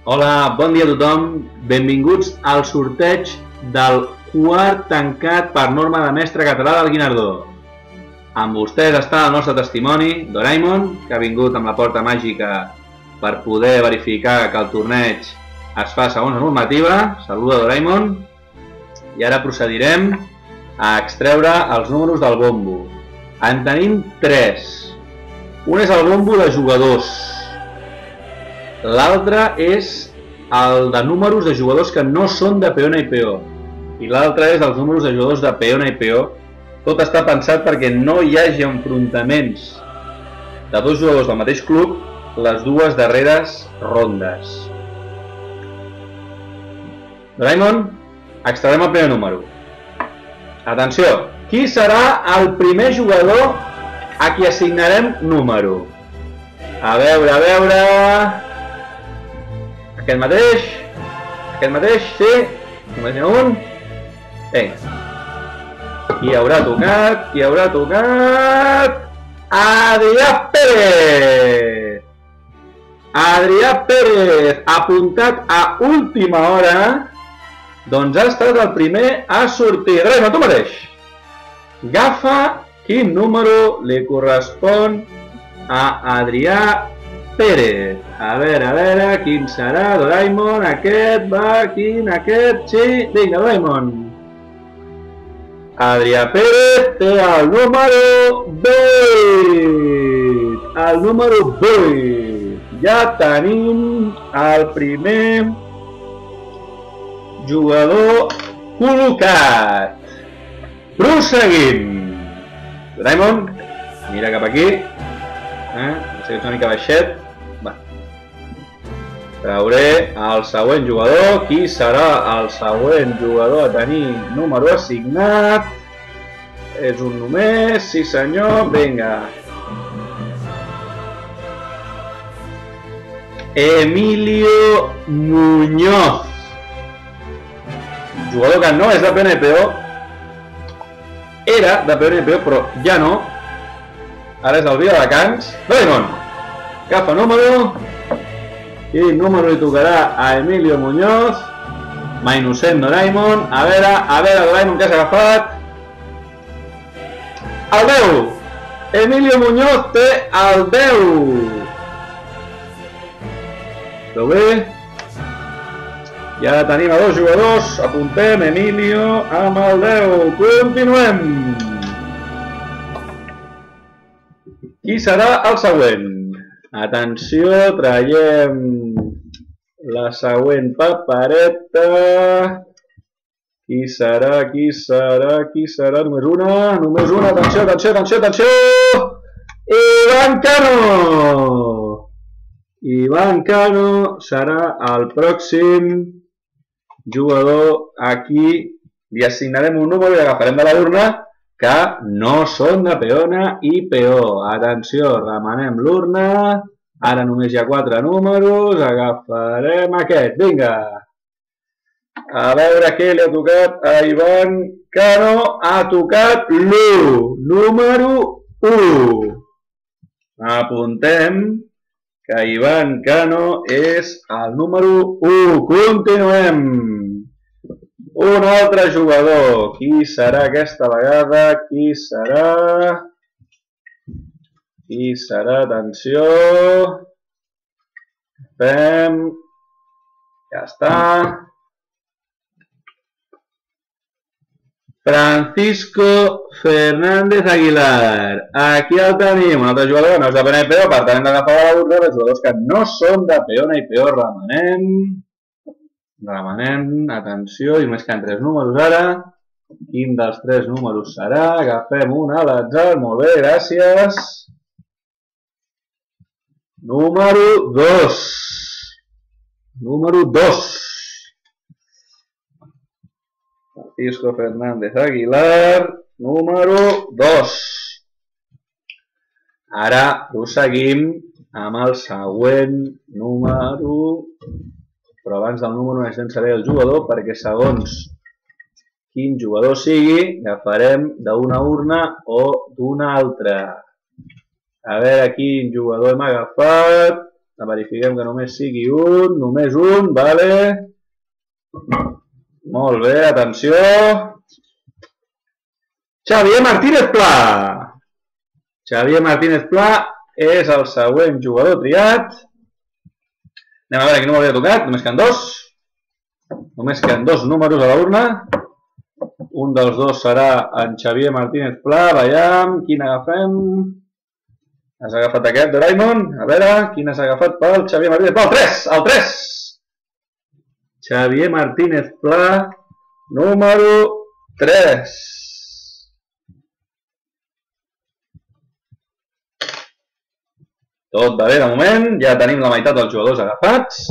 Hola, bon dia a tothom. Benvinguts al sorteig del quart tancat per norma de mestre català del Guinardó. Amb vostès està el nostre testimoni, Doraemon, que ha vingut amb la porta màgica per poder verificar que el torneig es fa segons la normativa. Saluda, Doraemon. I ara procedirem a extreure els números del bombo. En tenim 3. Un és el bombo de jugadors. L'altre és el de números de jugadors que no són de peona i peó. I l'altre és els números de jugadors de peona i peó. Tot està pensat perquè no hi hagi enfrontaments de dos jugadors del mateix club les dues darreres rondes. Doraemon, extraurem el primer número. Atenció, qui serà el primer jugador a qui assignarem número? A veure... Aquest mateix, sí? Només n'hi ha un? Vinga. Qui haurà tocat? Adrià Pérez! Adrià Pérez, apuntat a última hora, doncs ha estat el primer a sortir. Doraemon, tu mateix. Agafa quin número li correspon a Adrià Pérez. A veure, quin serà, Doraemon? Aquest, va, quin, aquest, sí. Vinga, Doraemon. Adrià Pérez té el número 8. El número 8. Ja tenim el primer jugador col·locat. Proseguim. Doraemon, mira cap aquí. No sé que ets una mica baixet. Va. Trauré el següent jugador. Qui serà el següent jugador a tenir número assignat? És un només, sí senyor. Vinga. Emilio Muñoz. Jugador que no és de peona i peó. Era de peona i peó, però ja no. Ara és el Viladecans. Doraemon, agafa número. Quin número li tocarà a Emilio Muñoz? Ma innocent Doraemon. A veure, Doraemon, què has agafat? El 10. Emilio Muñoz té el 10. Prou bé. I ara tenim a dos jugadors. Apuntem Emilio amb el 10. Continuem. Qui serà el següent? Atenció, traiem la següent papereta. Qui serà? Només una, atenció. Ivan Cano! Ivan Cano serà el pròxim jugador a qui li assignarem un número i l'agafarem de la urna, que no són de peona i peó. Atenció, remenem l'urna. Ara només hi ha 4 números. Agafarem aquest. Vinga. A veure què li ha tocat a Ivan Cano. Ha tocat l'1. Número 1. Apuntem que Ivan Cano és el número 1. Continuem. Un altre jugador. Qui serà aquesta vegada? Qui serà? Atenció. Fem. Ja està. Francisco Fernández Aguilar. Aquí el tenim. Un altre jugador que no és de peona i peó. Per tant, hem d'agafar la urna dels jugadors que no són de peona i peó. Remenem, atenció, i només queden 3 números ara. Quin dels 3 números serà? Agafem un a l'atzar, molt bé, gràcies. Número 2. Número 2. Francisco Fernández Aguilar, número 2. Ara proseguim amb el següent número. Però abans del número necessitem saber el jugador, perquè segons quin jugador sigui, agafarem d'una urna o d'una altra. A veure quin jugador hem agafat. Verifiquem que només sigui un, només un, vale. Molt bé, atenció. Xavier Martínez Pla. Xavier Martínez Pla és el següent jugador triat. Anem a veure quin número havia tocat, només queden dos. Només queden dos números a la urna. Un dels dos serà en Xavier Martínez Pla, veiem quin agafem. Has agafat aquest, Doraemon? A veure, quin has agafat pel Xavier Martínez Pla? El 3! Xavier Martínez Pla, número 3. Tot va bé de moment, ja tenim la meitat dels jugadors agafats.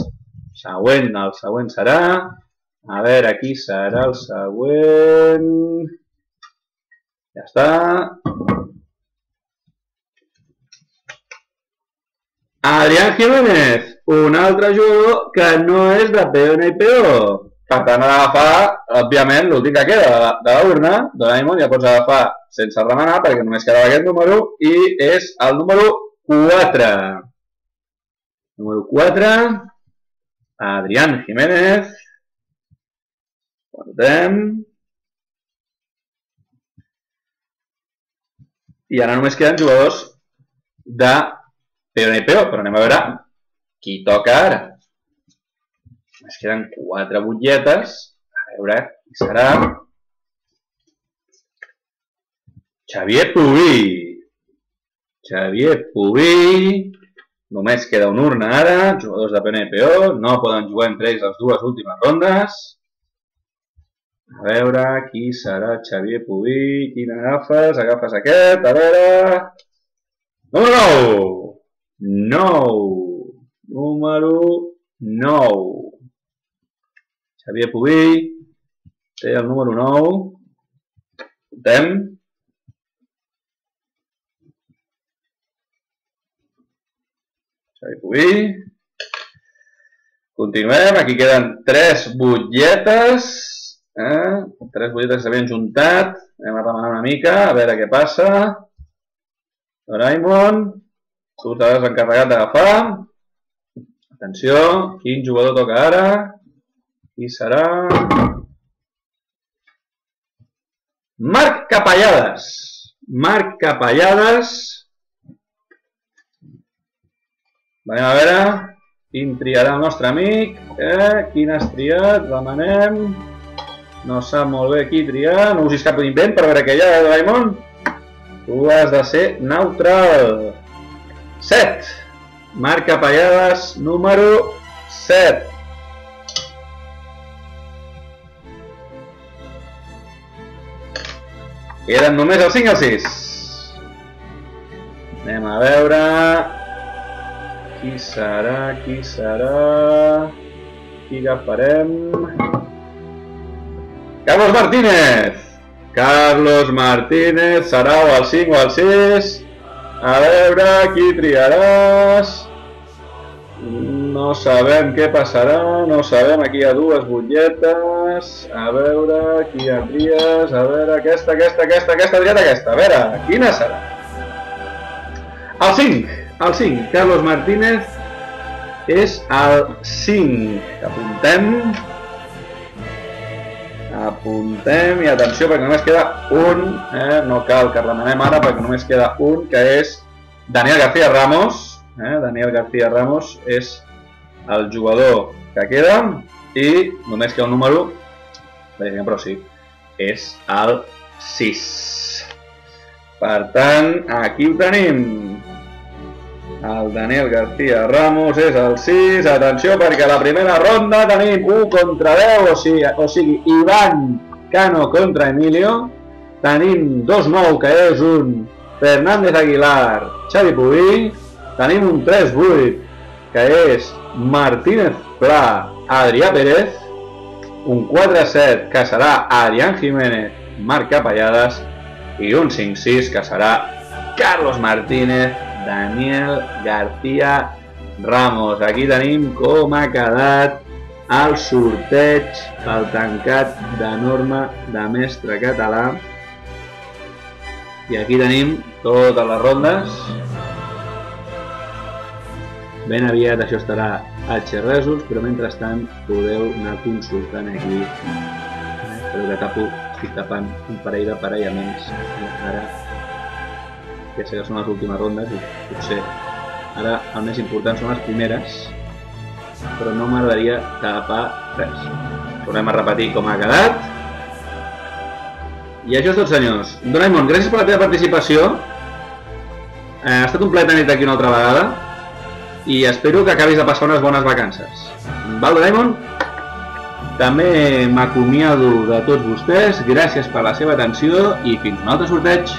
El següent serà... A veure, qui serà el següent... Ja està... Adrián Jiménez, un altre jugador que no és de PNPO. Per tant, ha d'agafar, òbviament, l'últim que queda de la urna. Doraemon ja pots agafar sense remenar, perquè només quedava aquest número, i és el número 4. Número 4, Adrián Jiménez. Guardem. I ara només queden jugadors de PNPO, però anem a veure qui toca ara. Es queden 4 butlletes. A veure qui serà. Xavier Puví. Xavier Puví. Només queda una urna ara. Jugadors de PNPO. No poden jugar entre ells les dues últimes rondes. A veure qui serà Xavier Puví. Quin agafes? Agafes aquest. A veure... Número 9. Número 9. Xavier Puví té el número 9. Comptem. Xavier Puví. Continuem. Aquí queden 3 butlletes. 3 butlletes que s'havien juntat. Anem a remenar una mica, a veure què passa. Doraemon. Tu t'has encarregat d'agafar. Atenció, quin jugador toca ara? Qui serà? Marc Capellades. Marc Capellades. Anem a veure quin triarà el nostre amic. Quin has triat? Remenem. No sap molt bé qui triar. No usis cap invent per veure què hi ha, Doraemon. Tu has de ser neutral. 7. Marc Capellades, número 7. Queden només el 5 i el 6. Anem a veure... Qui serà? Qui serà? Qui agafarem? Carlos Martínez! Carlos Martínez serà o el 5 o el 6. A veure, qui triaràs? No sabem què passarà, no sabem, aquí hi ha 2 butlletes. A veure, qui ja tries? A veure, aquesta triat aquesta. A veure, quina serà? El 5, Carlos Martínez és el 5. Apuntem i atenció perquè només queda un, no cal que remenem ara perquè només queda un, que és Daniel García Ramos. Daniel García Ramos és el jugador que queda i només queda un número, però sí, és el 6. Per tant, aquí ho tenim. El Daniel García Ramos és el 6. Atenció perquè a la primera ronda tenim 1 contra 10, o sigui, Iván Cano contra Emilio. Tenim 2-9, que és un Fernández Aguilar, Xavi Puví. Tenim un 3-8, que és Martínez Pla, Adrià Pérez. Un 4-7, que serà Adrián Jiménez, Marc Capellades. I un 5-6, que serà Carlos Martínez, Daniel García Ramos. Aquí tenim com ha quedat el sorteig, el tancat de norma de mestre català. I aquí tenim totes les rondes. Ben aviat això estarà a Xerresos, però mentrestant podeu anar consultant aquí. Espero que estic tapant un parell d'aparellaments. Ara ja sé que són les últimes rondes i potser ara el més important són les primeres, però no m'agradaria tapar res. Tornem a repetir com ha quedat. I això és tot, senyors. Doraemon, gràcies per la teva participació. Ha estat un plaer tenir-te aquí una altra vegada i espero que acabis de passar unes bones vacances. Val, Doraemon? També m'acomiado de tots vostès. Gràcies per la seva atenció i fins un altre sorteig.